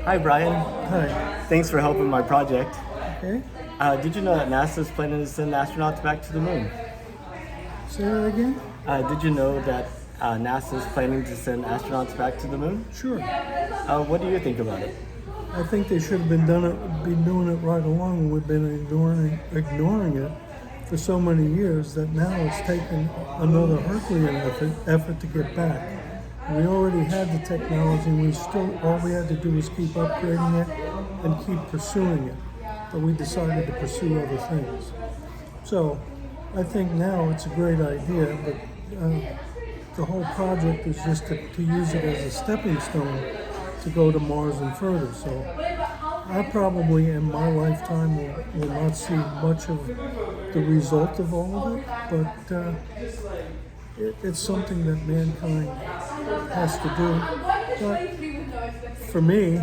Hi, Brian. Hi. Thanks for helping my project. Okay. Did you know that NASA is planning to send astronauts back to the moon? Say that again? Did you know that NASA is planning to send astronauts back to the moon? Sure. What do you think about it? I think they should have been doing it right along. We've been ignoring it for so many years that now it's taken another Herculean effort to get back. We already had the technology. All we had to do was keep upgrading it and keep pursuing it. But we decided to pursue other things. So I think now it's a great idea, but the whole project is just to use it as a stepping stone to go to Mars and further. So I probably in my lifetime will not see much of the result of all of it, but it's something that mankind has to do. But for me,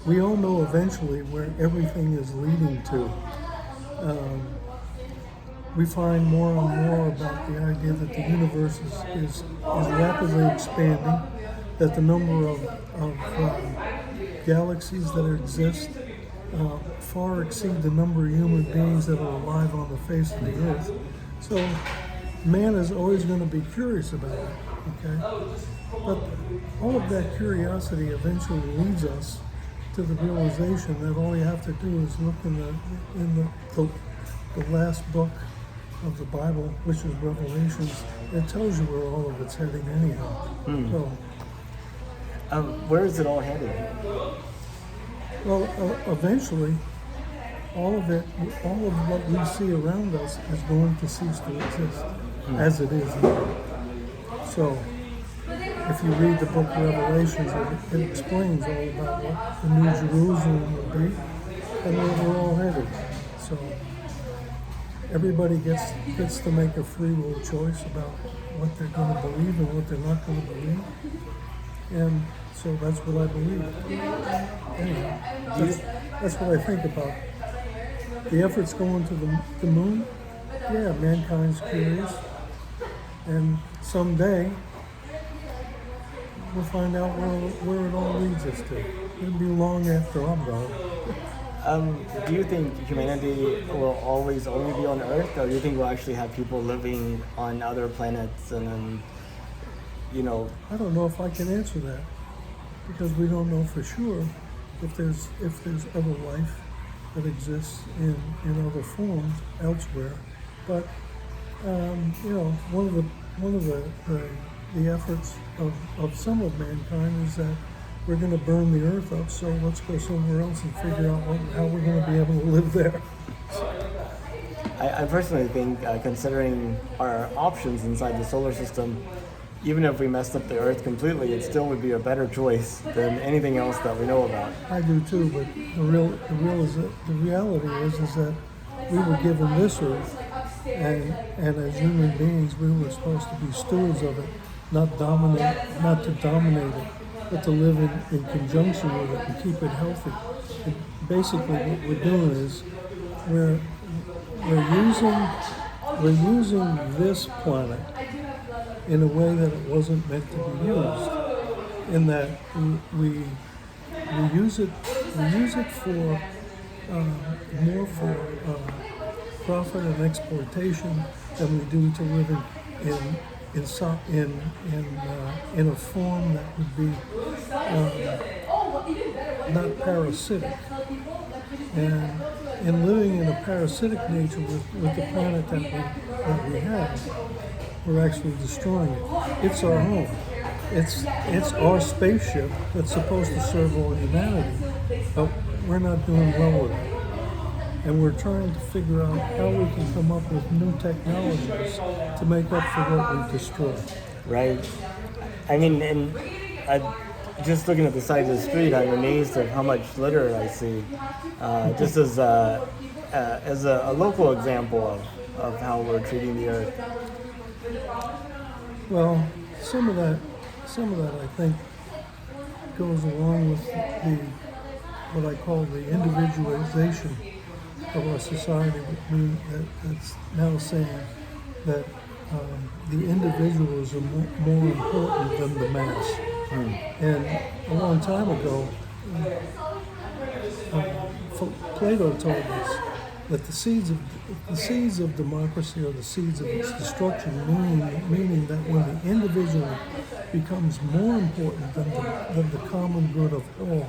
we all know eventually where everything is leading to. We find more and more about the idea that the universe is rapidly expanding, that the number of galaxies that exist far exceed the number of human beings that are alive on the face of the earth. So man is always going to be curious about it, okay? But all of that curiosity eventually leads us to the realization that all you have to do is look in the last book of the Bible, which is Revelations. It tells you where all of it's heading anyhow. So, Where is it all headed? well, eventually, all of what we see around us is going to cease to exist as it is now. So, if you read the book of Revelations, it explains all about what the New Jerusalem will be and where we're all headed. So, everybody gets to make a free will choice about what they're going to believe and what they're not going to believe. And so that's what I believe. Anyhow, that's what I think about. The efforts going to the moon, yeah, mankind's curious. And someday, we'll find out where it all leads us to. It'll be long after I'm gone. Do you think humanity will always only be on Earth, or do you think we'll actually have people living on other planets and then, I don't know if I can answer that because we don't know for sure if there's other life that exists in other forms elsewhere. But one of the efforts of some of mankind is that we're going to burn the earth up, so let's go somewhere else and figure out how we're going to be able to live there. I personally think, considering our options inside the solar system, even if we messed up the Earth completely, it still would be a better choice than anything else that we know about. I do too, but the reality is that we were given this earth, and as human beings, we were supposed to be stewards of it, not to dominate it, but to live in conjunction with it and keep it healthy. And basically, what we're doing is we're using this planet in a way that it wasn't meant to be used. In that we use it for more for profit and exploitation than we do to live in a form that would be not parasitic. And in living in a parasitic nature with the planet that we have, we're actually destroying it. It's our home. It's our spaceship that's supposed to serve all humanity, but we're not doing well with it. And we're trying to figure out how we can come up with new technologies to make up for what we've destroyed. Right. I mean, just looking at the side of the street, I'm amazed at how much litter I see. Just as a local example of how we're treating the earth. Well, some of that I think goes along with what I call the individualization of our society, that's now saying that the individuals are more important than the mass. And a long time ago, Plato told us that the seeds of democracy are the seeds of its destruction, meaning that when the individual becomes more important than the common good of all,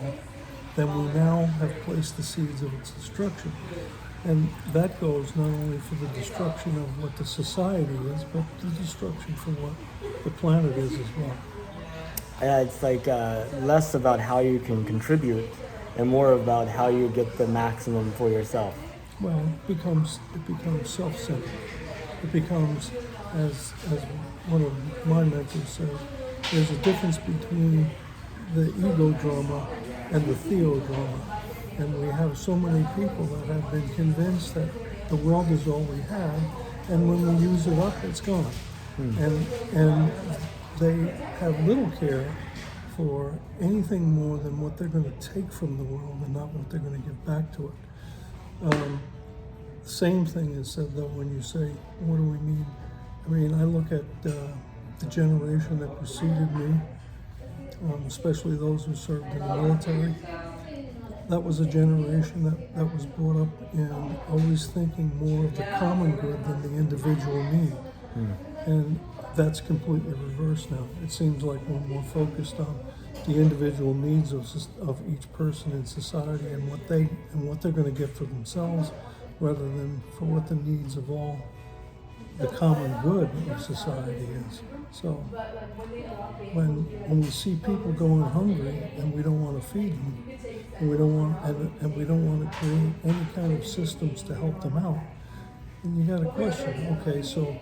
then we now have placed the seeds of its destruction. And that goes not only for the destruction of what the society is, but the destruction for what the planet is as well. It's like less about how you can contribute and more about how you get the maximum for yourself. Well, it becomes self-centered. It becomes, as one of my mentors said, there's a difference between the ego drama and the theo drama. And we have so many people that have been convinced that the world is all we have, and when we use it up, it's gone. And they have little care for anything more than what they're going to take from the world and not what they're going to give back to it. Same thing is said though when you say, what do we mean? I mean, I look at the generation that preceded me, especially those who served in the military. That was a generation that was brought up in always thinking more of the common good than the individual need. And that's completely reversed now. It seems like we're more focused on the individual needs of each person in society and what they're going to get for themselves, rather than for what the needs of all the common good of society is. So when we see people going hungry and we don't want to feed them, and we don't want to create any kind of systems to help them out, then you got a question. Okay, so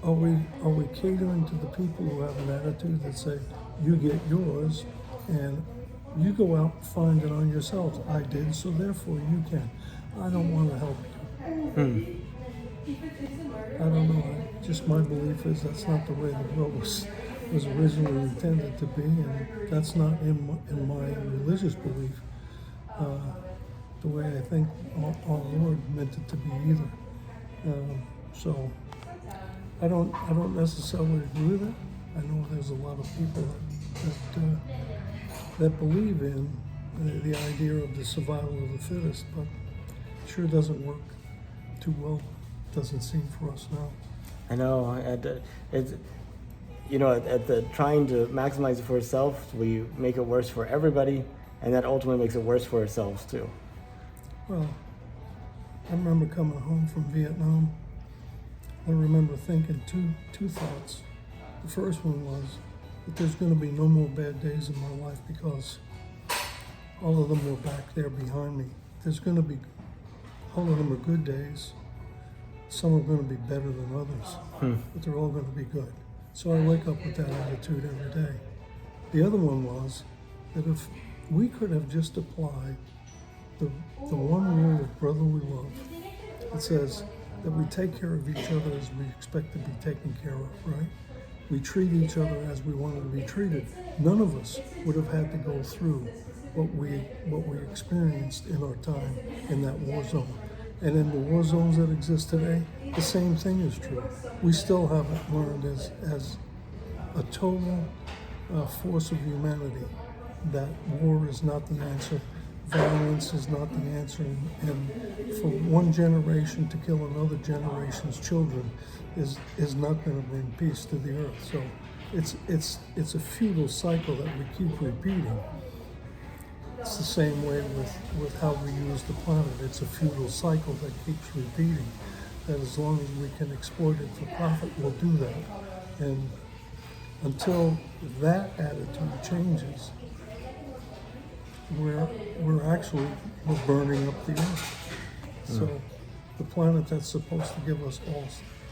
are we catering to the people who have an attitude that say, you get yours and you go out and find it on yourselves. I did, so therefore you can. I don't want to help you. I don't know. Just my belief is that's not the way the world was originally intended to be, and that's not in my religious belief the way I think our Lord meant it to be either. So I don't necessarily agree with it. I know there's a lot of people that believe in the idea of the survival of the fittest, but it sure doesn't work too well. Doesn't seem for us now. I know. It's at the trying to maximize it for yourself, we make it worse for everybody, and that ultimately makes it worse for ourselves too. Well, I remember coming home from Vietnam. I remember thinking two thoughts. The first one was that there's going to be no more bad days in my life because all of them were back there behind me. There's going to be, all of them are good days. Some are going to be better than others, but they're all going to be good. So I wake up with that attitude every day. The other one was that if we could have just applied the one rule of brotherly love, it says that we take care of each other as we expect to be taken care of, right? We treat each other as we wanted to be treated. None of us would have had to go through what we experienced in our time in that war zone. And in the war zones that exist today, the same thing is true. We still haven't learned as a total force of humanity that war is not the answer, violence is not the answer, and for one generation to kill another generation's children is not going to bring peace to the earth. So it's a futile cycle that we keep repeating. It's the same way with how we use the planet. It's a futile cycle that keeps repeating. That as long as we can exploit it for profit, we'll do that. And until that attitude changes, we're burning up the earth. So the planet that's supposed to give us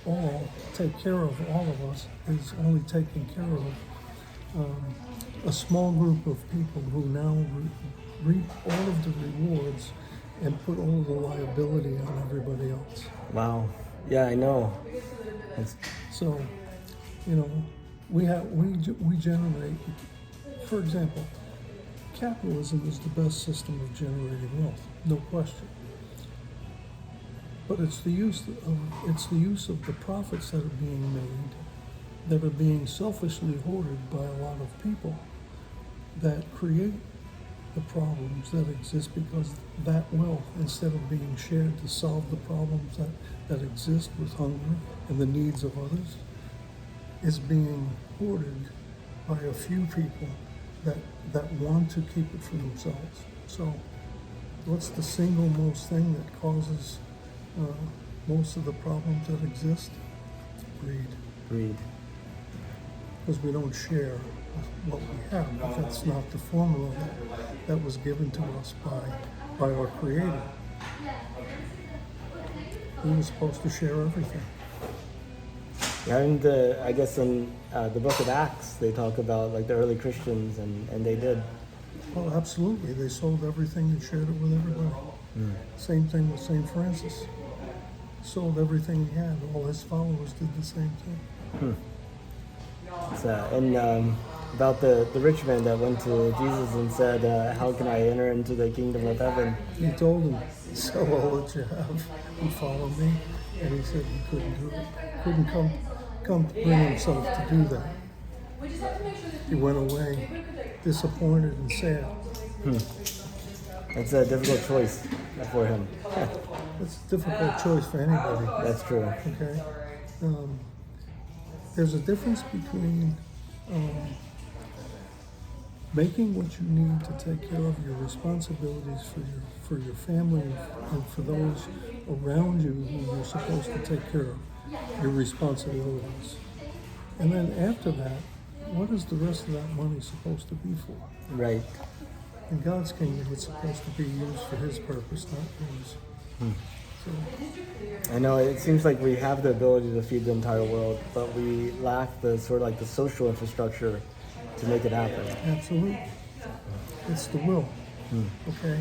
all take care of all of us is only taking care of a small group of people who now reap all of the rewards and put all of the liability on everybody else. Wow. Yeah, I know. So, we generate. For example, capitalism is the best system of generating wealth, no question. But it's the use of the profits that are being made that are being selfishly hoarded by a lot of people that create the problems that exist because that wealth, instead of being shared to solve the problems that exist with hunger and the needs of others, is being hoarded by a few people that want to keep it for themselves. So what's the single most thing that causes most of the problems that exist? Greed. Greed. Because we don't share what we have. But that's not the formula that was given to us by our Creator. We were supposed to share everything. Yeah, and I guess in the book of Acts, they talk about like the early Christians, and they did. Well, absolutely. They sold everything and shared it with everybody. Same thing with St. Francis. Sold everything he had. All his followers did the same thing. And about the rich man that went to Jesus and said, how can I enter into the kingdom of heaven? He told him, sell all that you have and follow me. And he said he couldn't do it. Couldn't come to bring himself to do that. He went away disappointed and sad. That's a difficult choice for him. It's a difficult choice for anybody. That's true. Okay. There's a difference between making what you need to take care of your responsibilities for your family and for those around you who you're supposed to take care of, your responsibilities. And then after that, what is the rest of that money supposed to be for? Right. In God's kingdom, it's supposed to be used for His purpose, not yours. So, I know it seems like we have the ability to feed the entire world, but we lack the sort of like the social infrastructure to make it happen. absolutely. It's the will. Okay?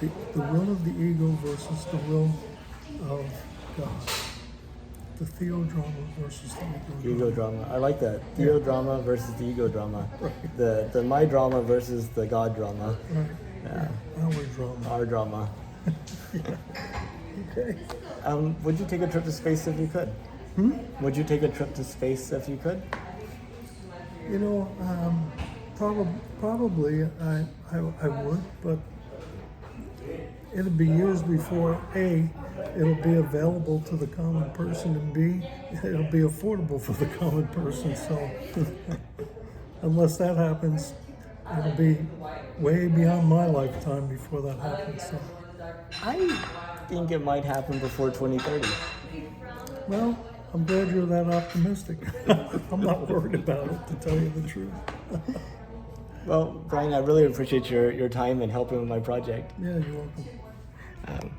The will of the ego versus the will of God. The theodrama versus the ego Ego drama. I like that. Theo drama versus the ego drama. The my drama versus the God drama. Right. Yeah. Our drama. Our drama. Okay. Would you take a trip to space if you could? Would you take a trip to space if you could? You know, probably I would, but it'll be years before A, it'll be available to the common person, and B, it'll be affordable for the common person. So unless that happens, it'll be way beyond my lifetime before that happens. So, I think it might happen before 2030. well, I'm glad you're that optimistic. I'm not worried about it, to tell you the truth. Well, Brian, I really appreciate your time and helping with my project. Yeah, you're welcome.